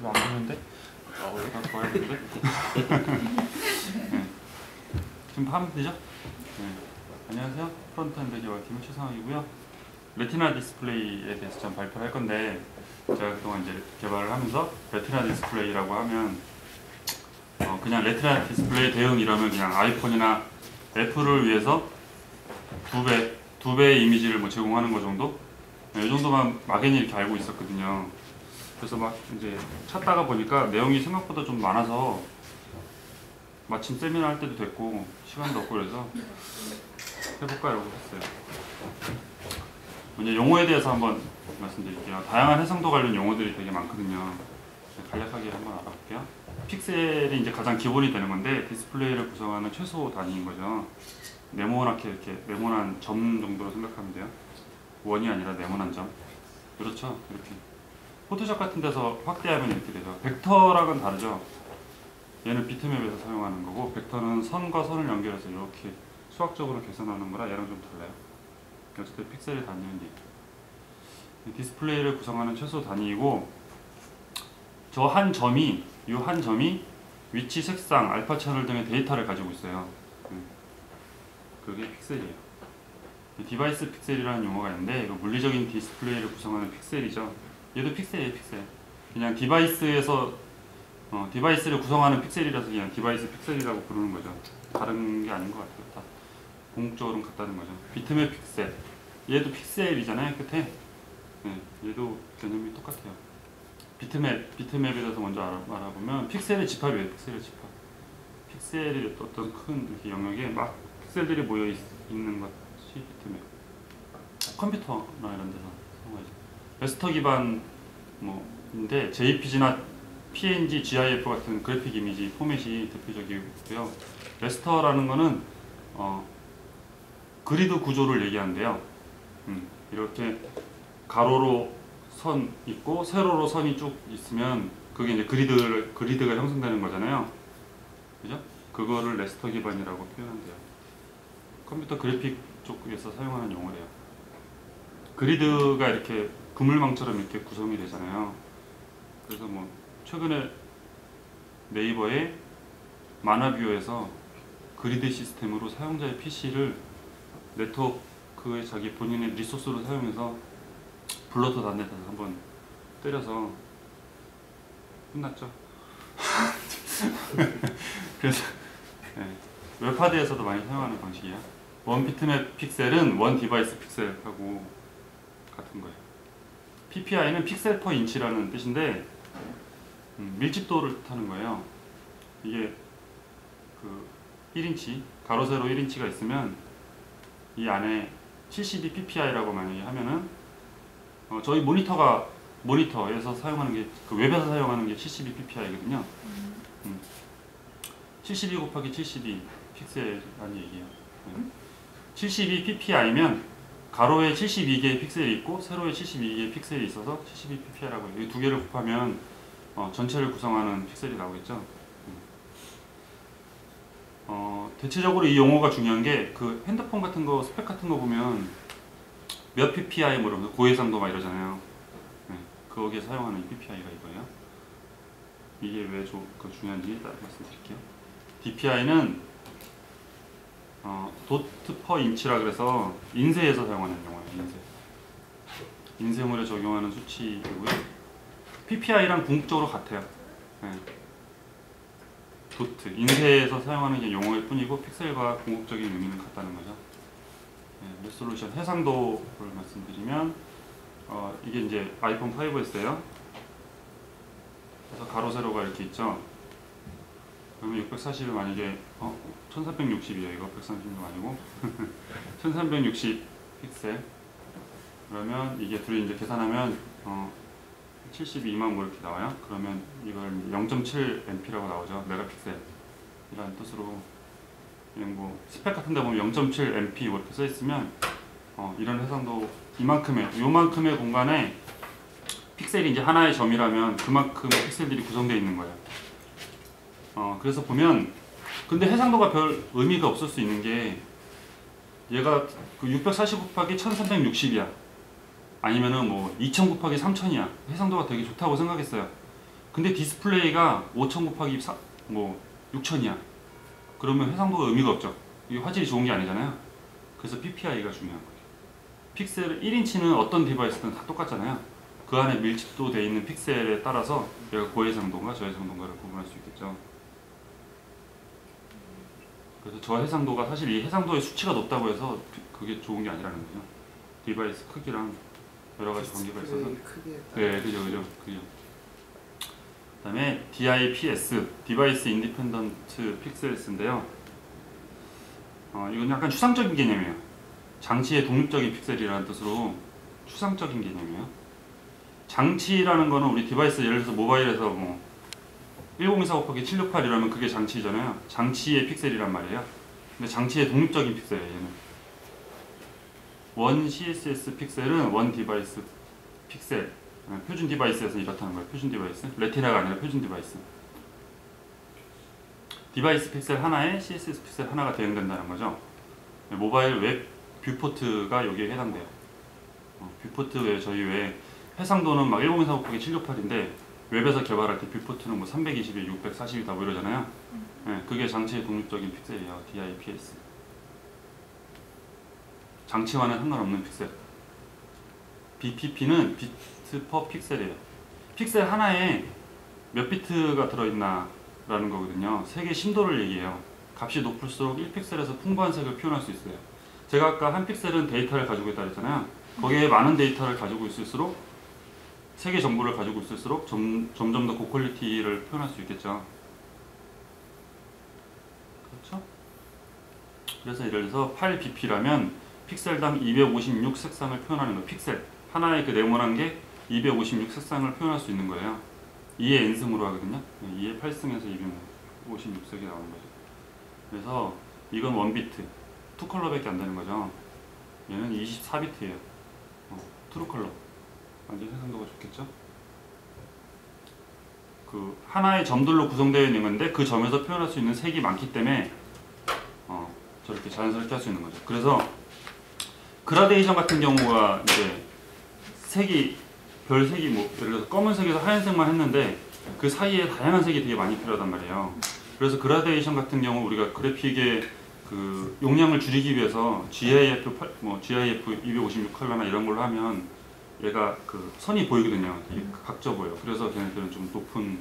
별로 안 보이는데? 다 보여야겠는데? 네. 지금 하면 되죠? 네. 안녕하세요. 프론트엔드 개발팀의 최상학이고요. 레티나 디스플레이에 대해서 좀 발표를 할 건데, 제가 그동안 이제 개발을 하면서 레티나 디스플레이라고 하면 그냥 레티나 디스플레이 대응 이러면 그냥 아이폰이나 애플을 위해서 두 배의 이미지를 뭐 제공하는 거 정도? 네, 이 정도만 막연히 이렇게 알고 있었거든요. 그래서 막 이제 찾다가 보니까 내용이 생각보다 좀 많아서 마침 세미나 할 때도 됐고 시간도 없고 그래서 해볼까 이러고 했어요. 먼저 용어에 대해서 한번 말씀드릴게요. 다양한 해상도 관련 용어들이 되게 많거든요. 간략하게 한번 알아볼게요. 픽셀이 이제 가장 기본이 되는 건데 디스플레이를 구성하는 최소 단위인 거죠. 네모나게 이렇게 네모난 점 정도로 생각하면 돼요. 원이 아니라 네모난 점. 그렇죠? 이렇게. 포토샵 같은 데서 확대하면 이렇게 되죠. 벡터랑은 다르죠. 얘는 비트맵에서 사용하는 거고 벡터는 선과 선을 연결해서 이렇게 수학적으로 계산하는 거라 얘랑 좀 달라요. 어쨌든 픽셀의 단위는 디스플레이를 구성하는 최소 단위이고 저 한 점이 이 한 점이 위치, 색상, 알파 채널 등의 데이터를 가지고 있어요. 그게 픽셀이에요. 디바이스 픽셀이라는 용어가 있는데 이거 물리적인 디스플레이를 구성하는 픽셀이죠. 얘도 픽셀이에요, 픽셀. 그냥 디바이스에서 디바이스를 구성하는 픽셀이라서 그냥 디바이스 픽셀이라고 부르는 거죠. 다른 게 아닌 것 같아요. 다 궁극적으로는 같다는 거죠. 비트맵 픽셀. 얘도 픽셀이잖아요, 끝에. 네, 얘도 개념이 똑같아요. 비트맵에 대해서 먼저 알아보면 픽셀의 집합이에요, 픽셀의 집합. 픽셀이 어떤 큰 이렇게 영역에 막 픽셀들이 모여 있는 것이 비트맵. 컴퓨터나 이런 데서 사용하죠. 레스터 기반 뭐인데 JPG나 PNG, GIF 같은 그래픽 이미지 포맷이 대표적이고요. 레스터라는 거는 그리드 구조를 얘기하는데요. 이렇게 가로로 선 있고 세로로 선이 쭉 있으면 그게 이제 그리드가 형성되는 거잖아요. 그죠? 그거를 레스터 기반이라고 표현한대요. 컴퓨터 그래픽 쪽에서 사용하는 용어래요. 그리드가 이렇게 그물망처럼 이렇게 구성이 되잖아요. 그래서 뭐 최근에 네이버의 마나뷰에서 그리드 시스템으로 사용자의 PC를 네트워크의 자기 본인의 리소스로 사용해서 블러터 단넷에서 한번 때려서 끝났죠. 그래서 네, 웹하드에서도 많이 사용하는 방식이야. 원 비트맵 픽셀은 원 디바이스 픽셀하고 같은 거예요. PPI는 픽셀 퍼 인치라는 뜻인데 밀집도를 뜻하는 거예요. 이게 그 1인치 가로 세로 1인치가 있으면 이 안에 72 PPI라고 만약에 하면은 저희 모니터에서 사용하는 게 그 웹에서 사용하는 게 72 PPI거든요. 72 곱하기 72 픽셀이라는 얘기예요. 72 PPI면 가로에 72개의 픽셀이 있고 세로에 72개의 픽셀이 있어서 72 PPI라고 해요. 이 두 개를 곱하면 전체를 구성하는 픽셀이 나오겠죠. 대체적으로 이 용어가 중요한 게 그 핸드폰 같은 거 스펙 같은 거 보면 몇 PPI 뭐 이러면서 고해상도 막 이러잖아요. 네, 거기에 사용하는 이 PPI가 이거예요. 이게 왜 중요한지 따라 말씀드릴게요. DPI는 도트 퍼 인치라 그래서 인쇄에서 사용하는 용어예요. 인쇄물에 적용하는 수치이고요. PPI랑 궁극적으로 같아요. 네. 도트, 인쇄에서 사용하는 게 용어일 뿐이고 픽셀과 궁극적인 의미는 같다는 거죠. 네, 레솔루션, 해상도를 말씀드리면 이게 이제 아이폰 5S예요. 그래서 가로 세로가 이렇게 있죠. 그러면 640이 만약에 1360이에요. 이거 136도 아니고 1360 픽셀. 그러면 이게 둘이 이제 계산하면 72만 뭐 이렇게 나와요. 그러면 이걸 0.7MP라고 나오죠. 메가픽셀이라는 뜻으로 그냥 뭐 스펙 같은 데 보면 0.7MP 이렇게 써 있으면 이런 해상도 요만큼의 공간에 픽셀이 이제 하나의 점이라면 그만큼의 픽셀들이 구성되어 있는 거예요. 그래서 보면 근데 해상도가 별 의미가 없을 수 있는 게 얘가 그 640 곱하기 1360이야. 아니면은 뭐 2000 곱하기 3000이야. 해상도가 되게 좋다고 생각했어요. 근데 디스플레이가 5000 곱하기 6000이야. 그러면 해상도가 의미가 없죠. 이게 화질이 좋은 게 아니잖아요. 그래서 PPI가 중요한 거예요. 픽셀 1인치는 어떤 디바이스든 다 똑같잖아요. 그 안에 밀집도 돼 있는 픽셀에 따라서 얘가 고해상도인가 저해상도인가를 구분할 수 있겠죠. 그래서 저해상도가 사실 이 해상도의 수치가 높다고 해서 그게 좋은 게 아니라는 거죠. 디바이스 크기랑 여러 가지 관계가 있어서. 네, 그죠. 그다음에 DIPS, 디바이스 인디펜던트 픽셀스인데요. 이건 약간 추상적인 개념이에요. 장치의 독립적인 픽셀이라는 뜻으로 추상적인 개념이에요. 장치라는 거는 우리 디바이스 예를 들어서 모바일에서 1024 곱하기 768이라면 그게 장치잖아요. 장치의 픽셀이란 말이에요. 근데 장치의 독립적인 픽셀이에요. 얘는. 원 CSS 픽셀은 원 디바이스 픽셀. 표준 디바이스에서 이렇다는 거예요. 표준 디바이스. 레티나가 아니라 표준 디바이스. 디바이스 픽셀 하나에 CSS 픽셀 하나가 대응된다는 거죠. 모바일 웹 뷰포트가 여기에 해당돼요. 뷰포트 외에 저희 외에 해상도는 막 1024 곱하기 768인데 웹에서 개발할 때 뷰포트는 320에 640이다 이러잖아요. 네, 그게 장치의 독립적인 픽셀이에요. DIPS. 장치와는 상관없는 픽셀. BPP는 비트 퍼 픽셀이에요. 픽셀 하나에 몇 비트가 들어있나 라는 거거든요. 색의 심도를 얘기해요. 값이 높을수록 1픽셀에서 풍부한 색을 표현할 수 있어요. 제가 아까 한 픽셀은 데이터를 가지고 있다 그랬잖아요. 거기에 많은 데이터를 가지고 있을수록 색의 정보를 가지고 있을수록 점점 더 고퀄리티를 표현할 수 있겠죠. 그렇죠? 그래서 예를 들어서 8bp라면 픽셀당 256 색상을 표현하는 거. 픽셀 하나의 그 네모난 게 256 색상을 표현할 수 있는 거예요. 2의 n승으로 하거든요. 2의 8승에서 256색이 나오는 거죠. 그래서 이건 1비트, 2컬러밖에 안 되는 거죠. 얘는 24비트예요. 트루컬러. 완전 해상도가 좋겠죠? 그 하나의 점들로 구성되어 있는 건데 그 점에서 표현할 수 있는 색이 많기 때문에 저렇게 자연스럽게 할 수 있는 거죠. 그래서 그라데이션 같은 경우가 이제 색이 별색이 예를 들어서 검은색에서 하얀색만 했는데 그 사이에 다양한 색이 되게 많이 필요하단 말이에요. 그래서 그라데이션 같은 경우 우리가 그래픽의 그 용량을 줄이기 위해서 GIF 256 컬러나 이런 걸로 하면 얘가 그 선이 보이거든요. 되게 각져 보여요. 그래서 걔네들은 좀 높은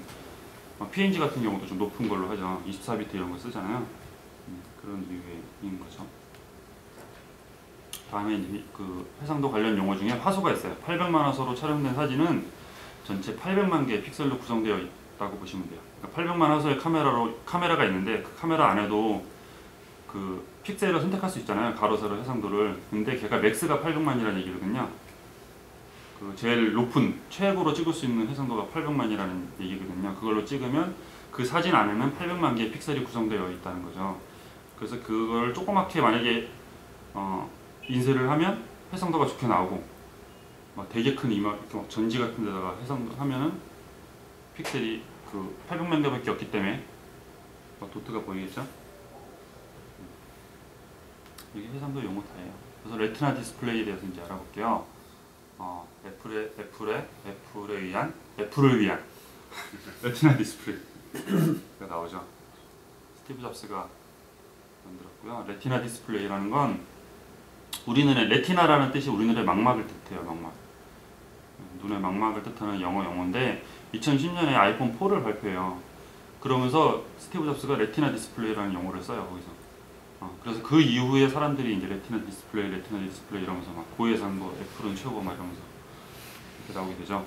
PNG 같은 경우도 좀 높은 걸로 하죠. 24비트 이런 거 쓰잖아요. 그런 이유인 거죠. 다음에 이제 그 해상도 관련 용어 중에 화소가 있어요. 800만 화소로 촬영된 사진은 전체 800만 개의 픽셀로 구성되어 있다고 보시면 돼요. 그러니까 800만 화소의 카메라가 있는데 그 카메라 안에도 그 픽셀을 선택할 수 있잖아요. 가로 세로 해상도를. 근데 걔가 맥스가 800만이라는 얘기거든요. 그 제일 높은 최고로 찍을 수 있는 해상도가 800만이라는 얘기거든요. 그걸로 찍으면 그 사진 안에는 800만 개의 픽셀이 구성되어 있다는 거죠. 그래서 그걸 조그맣게 만약에 인쇄를 하면 해상도가 좋게 나오고 막 되게 큰 이렇게 막 전지 같은 데다가 해상도 하면은 픽셀이 그 800만 개밖에 없기 때문에 막 도트가 보이겠죠? 이게 해상도 용어 다예요. 그래서 레티나 디스플레이에 대해서 이제 알아볼게요. 애플을 위한 레티나 디스플레이가 나오죠. 스티브 잡스가 만들었고요. 레티나 디스플레이라는 건 우리 눈에 레티나라는 뜻이 우리 눈의 망막을 뜻해요. 망막. 눈의 망막을 뜻하는 용어인데 2010년에 아이폰 4를 발표해요. 그러면서 스티브 잡스가 레티나 디스플레이라는 용어를 써요. 거기서. 그래서 그 이후에 사람들이 이제 레티나 디스플레이 이러면서 막 고해상도 애플은 최고 막 이러면서 이렇게 나오게 되죠.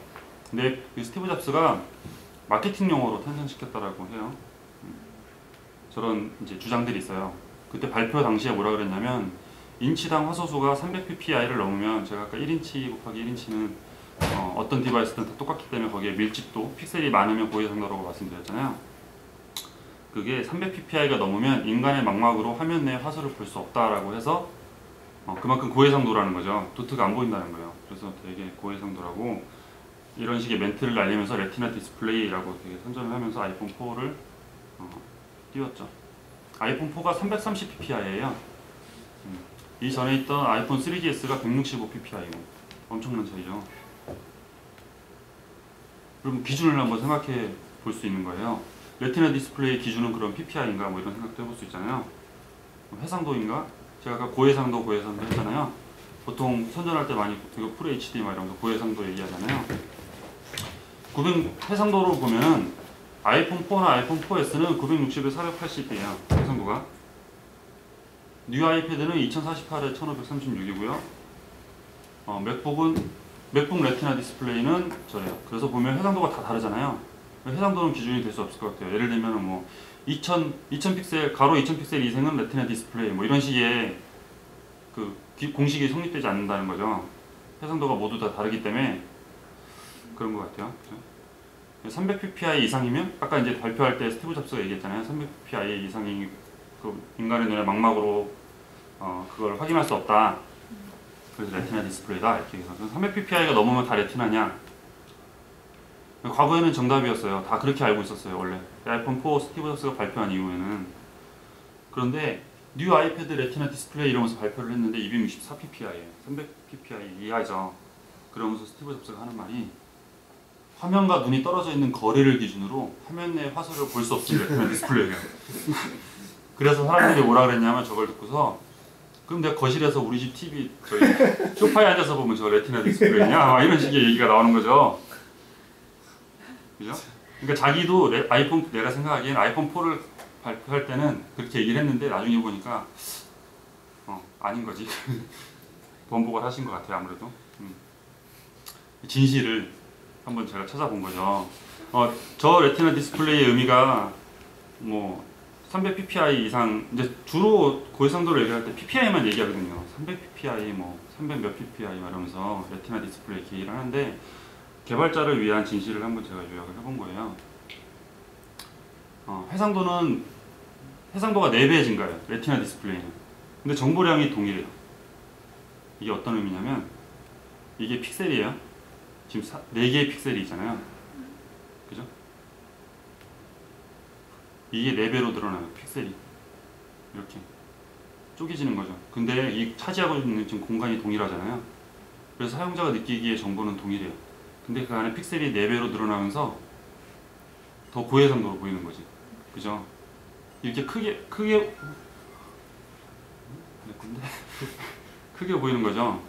근데 이 스티브 잡스가 마케팅 용어로 탄생시켰다라고 해요. 저런 이제 주장들이 있어요. 그때 발표 당시에 뭐라 그랬냐면 인치당 화소수가 300ppi를 넘으면 제가 아까 1인치 곱하기 1인치는 어떤 디바이스든 다 똑같기 때문에 거기에 밀집도, 픽셀이 많으면 고해상도라고 말씀드렸잖아요. 그게 300ppi가 넘으면 인간의 망막으로 화면 내 화소를 볼 수 없다라고 해서 그만큼 고해상도라는 거죠. 도트가 안 보인다는 거예요. 그래서 되게 고해상도라고 이런 식의 멘트를 날리면서 레티나 디스플레이라고 되게 선전을 하면서 아이폰 4를 띄웠죠. 아이폰 4가 330ppi예요. 이전에 있던 아이폰 3GS가 165ppi고 엄청난 차이죠. 그럼 기준을 한번 생각해 볼 수 있는 거예요. 레티나 디스플레이 기준은 그럼 PPI인가 뭐 이런 생각도 해볼 수 있잖아요. 해상도인가? 제가 아까 고해상도 했잖아요. 보통 선전할 때 많이 이거 FHD 막 이러면서 고해상도 얘기하잖아요. 해상도로 보면 아이폰 4나 아이폰 4S는 960에 480이에요. 해상도가. 뉴 아이패드는 2048에 1536이고요. 맥북 레티나 디스플레이는 저래요. 그래서 보면 해상도가 다 다르잖아요. 해상도는 기준이 될 수 없을 것 같아요. 예를 들면 뭐 2000 픽셀 가로 2000 픽셀 이상은 레티나 디스플레이 뭐 이런 식의 그 공식이 성립되지 않는다는 거죠. 해상도가 모두 다 다르기 때문에 그런 것 같아요. 300 ppi 이상이면 아까 이제 발표할 때 스티브 잡스가 얘기했잖아요. 300 ppi 이상이 그 인간의 눈에 망막으로 그걸 확인할 수 없다. 그래서 레티나 디스플레이다 이렇게 해서 300 ppi가 넘으면 다 레티나냐? 과거에는 정답이었어요. 다 그렇게 알고 있었어요. 원래 아이폰 4 스티브 잡스가 발표한 이후에는. 그런데 뉴 아이패드 레티나 디스플레이 이러면서 발표를 했는데 264 ppi예요. 300 ppi 이하죠. 그러면서 스티브 잡스가 하는 말이 화면과 눈이 떨어져 있는 거리를 기준으로 화면 내 화소를 볼 수 없습니다. 레티나 디스플레이가. 그래서 사람들이 뭐라 그랬냐면 저걸 듣고서 그럼 내가 거실에서 우리 집 TV 저희 소파에 앉아서 보면 저 레티나 디스플레이냐? 이런 식의 얘기가 나오는 거죠. 그죠? 그러니까 자기도 내가 생각하기엔 아이폰 4를 발표할 때는 그렇게 얘기를 했는데 나중에 보니까 아닌 거지. 번복을 하신 것 같아요. 아무래도. 진실을 한번 제가 찾아본 거죠. 저 레티나 디스플레이의 의미가 뭐 300 ppi 이상 이제 주로 고해상도를 얘기할 때 PPI만 얘기하거든요. 300 ppi 뭐 300 몇 PPI 말하면서 레티나 디스플레이 얘기를 하는데 개발자를 위한 진실을 한번 제가 요약을 해본 거예요. 해상도가 4배 증가해요. 레티나 디스플레이는. 근데 정보량이 동일해요. 이게 어떤 의미냐면 이게 픽셀이에요. 지금 4개의 픽셀이 있잖아요. 그죠? 이게 4배로 늘어나요. 픽셀이. 이렇게 쪼개지는 거죠. 근데 이 차지하고 있는 지금 공간이 동일하잖아요. 그래서 사용자가 느끼기에 정보는 동일해요. 근데 그 안에 픽셀이 4배로 늘어나면서 더 고해상도로 보이는 거지. 그죠? 이렇게 크게 크게 보이는 거죠.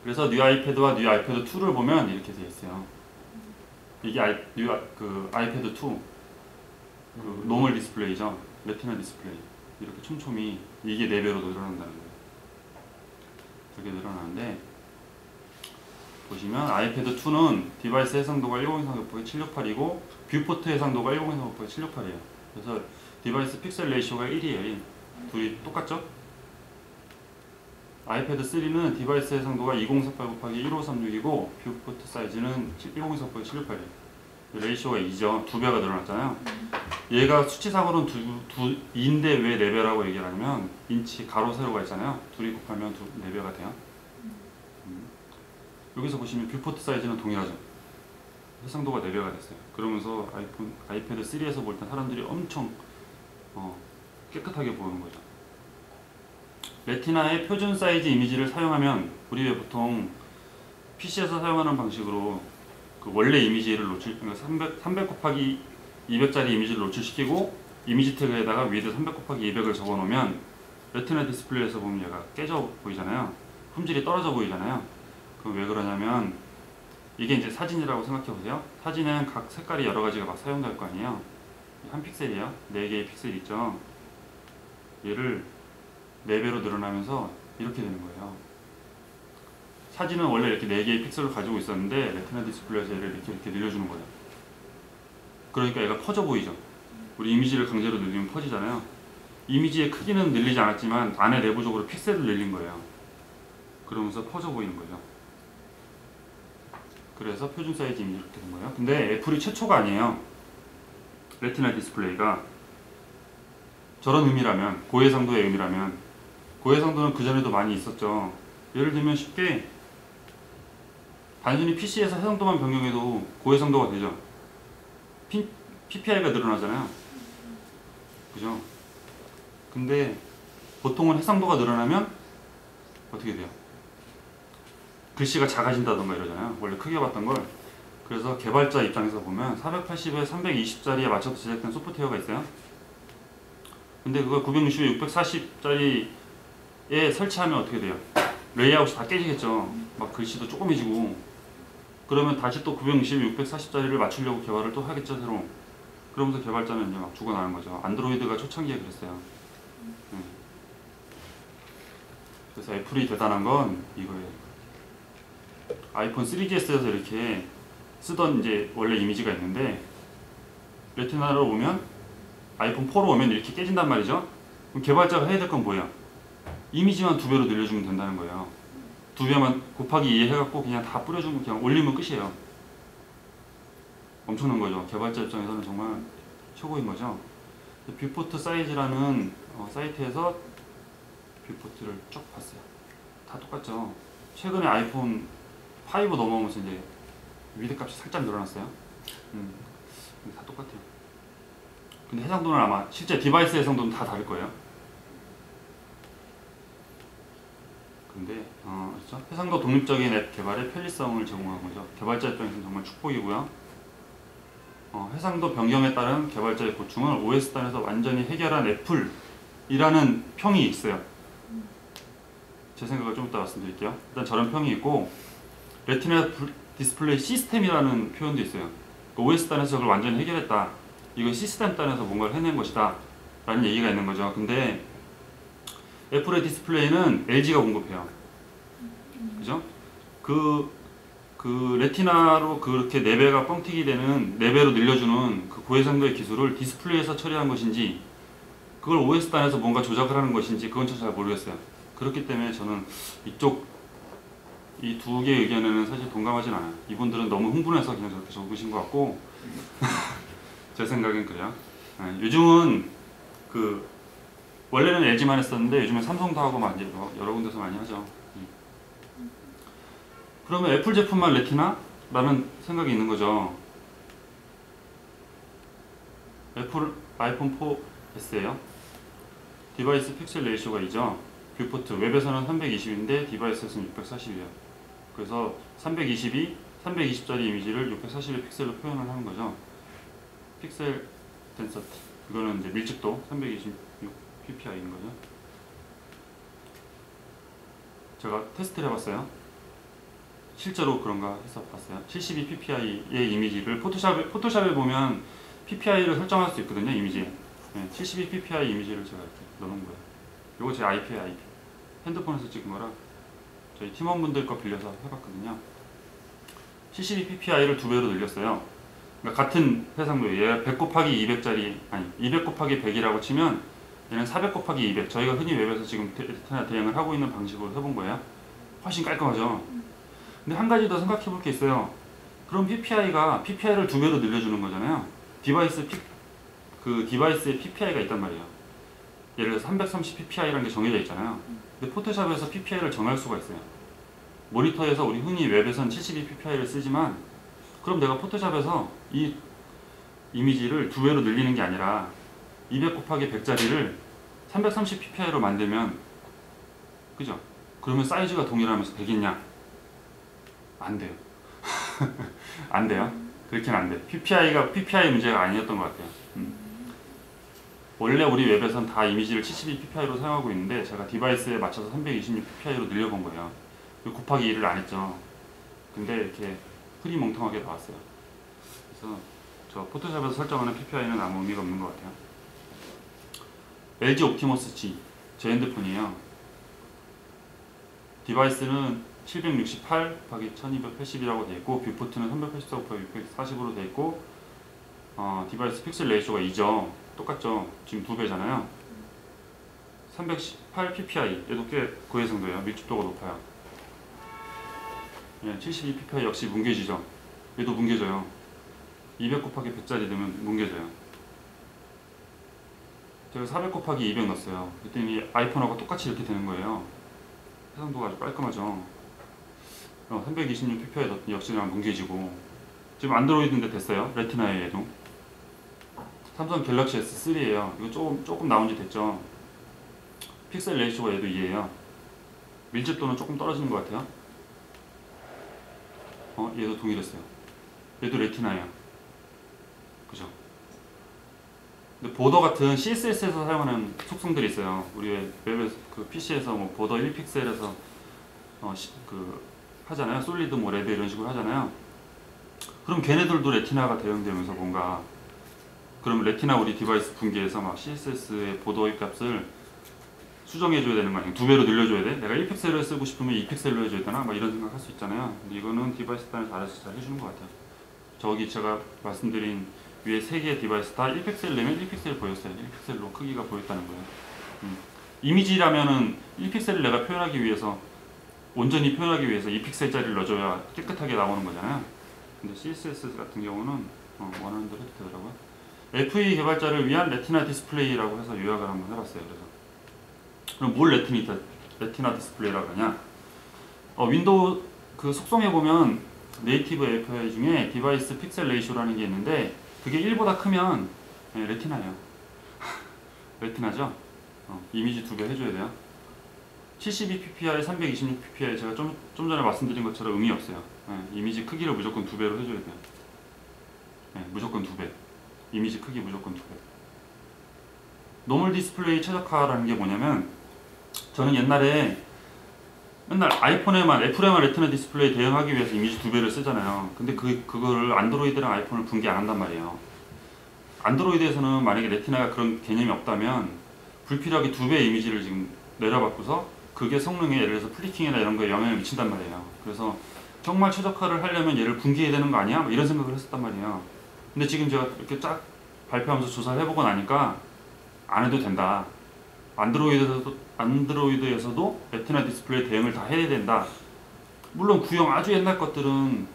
그래서 뉴 아이패드와 뉴 아이패드 2를 보면 이렇게 되어 있어요. 이게 아이패드 2 그 노멀 디스플레이죠. 레티나 디스플레이. 이렇게 촘촘히 이게 4배로 늘어난다는 거예요. 이렇게 늘어나는데 보시면 아이패드 2는 디바이스 해상도가 1024 768이고 뷰포트 해상도가 1024 768이에요. 그래서 디바이스 픽셀 레이쇼가 1이에요. 둘이 똑같죠? 아이패드 3는 디바이스 해상도가 2048 곱하기 1536이고 뷰포트 사이즈는 1024 768이에요. 레이쇼가 2죠. 2배가 늘어났잖아요. 얘가 수치상으로는 2인데 왜 4배라고 얘기를 하냐면 인치 가로 세로가 있잖아요. 둘이 곱하면 4배가 돼요. 여기서 보시면 뷰포트 사이즈는 동일하죠. 해상도가 4배가 됐어요. 그러면서 아이패드 3에서 볼 때 사람들이 엄청 깨끗하게 보이는 거죠. 레티나의 표준 사이즈 이미지를 사용하면 우리 왜 보통 PC에서 사용하는 방식으로 그 원래 이미지를 그러니까 300 곱하기 200짜리 이미지를 노출시키고 이미지 태그에다가 위에다 300 곱하기 200을 적어 놓으면 레티나 디스플레이에서 보면 얘가 깨져 보이잖아요. 품질이 떨어져 보이잖아요. 그럼 왜 그러냐면 이게 이제 사진이라고 생각해 보세요. 사진은 각 색깔이 여러 가지가 막 사용될 거 아니에요. 한 픽셀이에요. 4개의 픽셀 있죠. 얘를 4배로 늘어나면서 이렇게 되는 거예요. 사진은 원래 이렇게 4개의 픽셀을 가지고 있었는데 레티나 디스플레이에서 얘를 이렇게 늘려주는 거예요. 그러니까 얘가 퍼져 보이죠. 우리 이미지를 강제로 늘리면 퍼지잖아요. 이미지의 크기는 늘리지 않았지만 안에 내부적으로 픽셀을 늘린 거예요. 그러면서 퍼져 보이는 거죠. 그래서 표준 사이즈 이미지 이렇게 된 거예요. 근데 애플이 최초가 아니에요. 레티나 디스플레이가 저런 의미라면, 고해상도의 의미라면, 고해상도는 그전에도 많이 있었죠. 예를 들면 쉽게 단순히 PC에서 해상도만 변경해도 고해상도가 되죠. PPI가 늘어나잖아요. 그죠? 근데 보통은 해상도가 늘어나면 어떻게 돼요? 글씨가 작아진다던가 이러잖아요. 원래 크게 봤던 걸 그래서 개발자 입장에서 보면 480에 320짜리에 맞춰서 제작된 소프트웨어가 있어요. 근데 그걸 960에 640짜리에 설치하면 어떻게 돼요? 레이아웃이 다 깨지겠죠. 막 글씨도 조그매지고. 그러면 다시 또 960에 640짜리를 맞추려고 개발을 또 하겠죠, 새로. 그러면서 개발자는 이제 막 죽어나는 거죠. 안드로이드가 초창기에 그랬어요. 그래서 애플이 대단한 건 이거예요. 아이폰 3GS에서 이렇게 쓰던 이제 원래 이미지가 있는데 레티나로 오면 아이폰 4로 오면 이렇게 깨진단 말이죠. 그럼 개발자가 해야 될 건 뭐예요? 이미지만 2배로 늘려주면 된다는 거예요. 2배만 곱하기 2 해갖고 그냥 다 뿌려주면 그냥 올리면 끝이에요. 엄청난 거죠. 개발자 입장에서는 정말 최고인 거죠. 뷰포트 사이즈라는 사이트에서 뷰포트를 쭉 봤어요. 다 똑같죠. 최근에 아이폰 5 넘어오면서 이제 위드 값이 살짝 늘어났어요. 다 똑같아요. 근데 해상도는 아마 실제 디바이스 해상도는 다 다를 거예요. 근데 그렇죠? 해상도 독립적인 앱 개발에 편리성을 제공한 거죠. 개발자 입장에서는 정말 축복이고요. 해상도 변경에 따른 개발자의 고충을 OS단에서 완전히 해결한 애플이라는 평이 있어요. 제 생각을 좀 이따 말씀드릴게요. 일단 저런 평이 있고 레티나 디스플레이 시스템이라는 표현도 있어요. OS단에서 저걸 완전히 해결했다. 이건 시스템 단에서 뭔가를 해낸 것이다 라는 얘기가 있는 거죠. 근데 애플의 디스플레이는 LG가 공급해요. 그죠? 그 레티나로 그렇게 4배가 뻥튀기 되는 4배로 늘려주는 그 고해상도의 기술을 디스플레이에서 처리한 것인지 그걸 OS단에서 뭔가 조작을 하는 것인지 그건 잘 모르겠어요. 그렇기 때문에 저는 이 두 개의 의견에는 사실 동감하진 않아요. 이분들은 너무 흥분해서 그냥 저렇게 적으신 것 같고 제 생각엔 그래요. 요즘은 원래는 LG만 했었는데 요즘에 삼성도 하고 막 이제 여러 군데서 많이 하죠. 그러면 애플 제품만 레티나? 라는 생각이 있는 거죠. 애플 아이폰 4S예요. 디바이스 픽셀 레이쇼가 2죠. 뷰포트 웹에서는 320인데 디바이스에서는 640이에요. 그래서 320짜리 이미지를 640의 픽셀로 표현을 하는 거죠. 픽셀 덴서티 이거는 이제 밀집도 326 ppi인 거죠. 제가 테스트를 해봤어요. 실제로 그런가 해서 봤어요. 72 ppi의 이미지를 포토샵에 보면 ppi를 설정할 수 있거든요. 이미지에 72 ppi 이미지를 제가 이렇게 넣어놓은 거예요. 이거 제 IP예요. IP 핸드폰에서 찍은 거라 저희 팀원분들 거 빌려서 해봤거든요. 72 ppi를 2배로 늘렸어요. 그러니까 같은 해상도예요. 얘가 100 곱하기 200짜리 200 곱하기 100이라고 치면 얘는 400 곱하기 200 저희가 흔히 웹에서 지금 대행을 하고 있는 방식으로 해본 거예요. 훨씬 깔끔하죠. 근데 한 가지 더 생각해 볼 게 있어요. 그럼 PPI를 2배로 늘려주는 거잖아요. 디바이스에 PPI가 있단 말이에요. 예를 들어서 330 PPI라는 게 정해져 있잖아요. 근데 포토샵에서 PPI를 정할 수가 있어요. 모니터에서 우리 흔히 웹에선 72 PPI를 쓰지만 그럼 내가 포토샵에서 이 이미지를 2배로 늘리는 게 아니라 200 곱하기 100짜리를 330 PPI로 만들면 그죠? 그러면 사이즈가 동일하면서 되겠냐? 안 돼요. 안 돼요. 그렇게는 안 돼. PPI 문제가 아니었던 것 같아요. 원래 우리 웹에선 다 이미지를 72 PPI로 사용하고 있는데 제가 디바이스에 맞춰서 326 PPI로 늘려본 거예요. 곱하기 2를 안 했죠. 근데 이렇게 흐리멍텅하게 나왔어요. 그래서 저 포토샵에서 설정하는 PPI는 아무 의미가 없는 것 같아요. LG 옵티머스 G 제 핸드폰이에요. 디바이스는 768 곱하기 1280이라고 되어 있고 뷰포트는 384 곱하기 640으로 되어 있고 디바이스 픽셀 레이쇼가 2죠. 똑같죠. 지금 2배잖아요. 318 ppi 얘도 꽤 고해상도예요. 밀집도가 높아요. 72 ppi 역시 뭉개지죠. 얘도 뭉개져요. 200 곱하기 100짜리 넣으면 뭉개져요. 제가 400 곱하기 200 넣었어요. 그랬더니 아이폰하고 똑같이 이렇게 되는 거예요. 해상도가 아주 깔끔하죠. 326 ppi 역시나 뭉개지고 지금 안드로이드인데 됐어요. 레티나에 얘도. 삼성 갤럭시 S3예요. 이거 조금 나온 지 됐죠. 픽셀 레이쇼가 얘도 2예요. 밀집도는 조금 떨어지는 것 같아요. 얘도 동일했어요. 얘도 레티나예요. 그죠? 근데 보더 같은 CSS에서 사용하는 속성들이 있어요. 우리 웹에서 그 PC에서 뭐 보더 1픽셀에서 하잖아요. 솔리드 뭐 레드 이런 식으로 하잖아요. 그럼 걔네들도 레티나가 대응되면서 뭔가 그럼 레티나 우리 디바이스 분기에서 막 CSS의 보더의 값을 수정해줘야 되는 거 아니에요? 2배로 늘려줘야 돼? 내가 1픽셀을 쓰고 싶으면 2픽셀로 해줘야 되나? 막 이런 생각 할 수 있잖아요. 근데 이거는 디바이스 단에서 알아서 잘 해주는 것 같아요. 저기 제가 말씀드린 위에 3개의 디바이스 다 1픽셀 내면 1픽셀 보였어요. 1픽셀로 크기가 보였다는 거예요. 이미지라면은 1픽셀을 내가 표현하기 위해서 온전히 표현하기 위해서 2픽셀짜리를 넣어줘야 깨끗하게 나오는 거잖아요. 근데 CSS 같은 경우는 원하는 대로 해도 되더라고요. FE 개발자를 위한 레티나 디스플레이라고 해서 요약을 한번 해봤어요. 그래서 그럼 뭘 레티나 디스플레이라고 하냐? 윈도우 그 속성에 보면 네이티브 API 중에 디바이스 픽셀 레이쇼라는 게 있는데 그게 1보다 크면 레티나예요. 레티나죠? 이미지 2배 해줘야 돼요. 72ppi, 326ppi 제가 좀 전에 말씀드린 것처럼 의미 없어요. 이미지 크기를 무조건 2배로 해줘야 돼요. 무조건 2배. 이미지 크기 무조건 2배. 노멀 디스플레이 최적화라는 게 뭐냐면 저는 옛날에 맨날 아이폰에만 애플에만 레티나 디스플레이 대응하기 위해서 이미지 2배를 쓰잖아요. 근데 그거를 안드로이드랑 아이폰을 분기 안 한단 말이에요. 안드로이드에서는 만약에 레티나가 그런 개념이 없다면 불필요하게 2배의 이미지를 지금 내려받고서 그게 성능에 예를 들어서 플리킹이나 이런 거에 영향을 미친단 말이에요. 그래서 정말 최적화를 하려면 얘를 분기해야 되는 거 아니야? 이런 생각을 했었단 말이에요. 근데 지금 제가 이렇게 쫙 발표하면서 조사를 해보고 나니까 안 해도 된다. 안드로이드에서도 레티나 디스플레이 대응을 다 해야 된다. 물론 구형 아주 옛날 것들은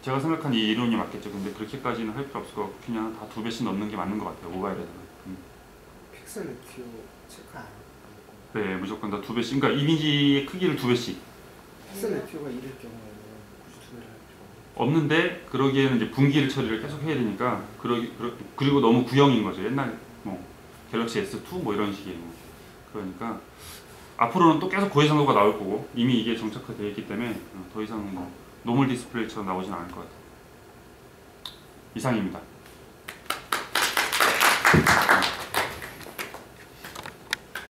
제가 생각한 이 이론이 맞겠죠. 근데 그렇게까지는 할 필요 없을 것 같고 그냥 다 2배씩 넣는 게 맞는 것 같아요. 모바일에서는. 픽셀 레티오 체크 안 하고. 네, 무조건 다 2배씩. 그러니까 이미지의 크기를 2배씩. 픽셀 레티오가 1일 경우에는 굳이 2배를 할 필요 없는데 그러기에는 이제 분기를 처리를 계속 해야 되니까 그리고 너무 구형인 거죠. 옛날 뭐 갤럭시 S2 뭐 이런 식이에요. 그러니까 앞으로는 또 계속 고해상도가 나올 거고 이미 이게 정착화되어 있기 때문에 더 이상 뭐 노멀 디스플레이처럼 나오진 않을 것 같아요. 이상입니다.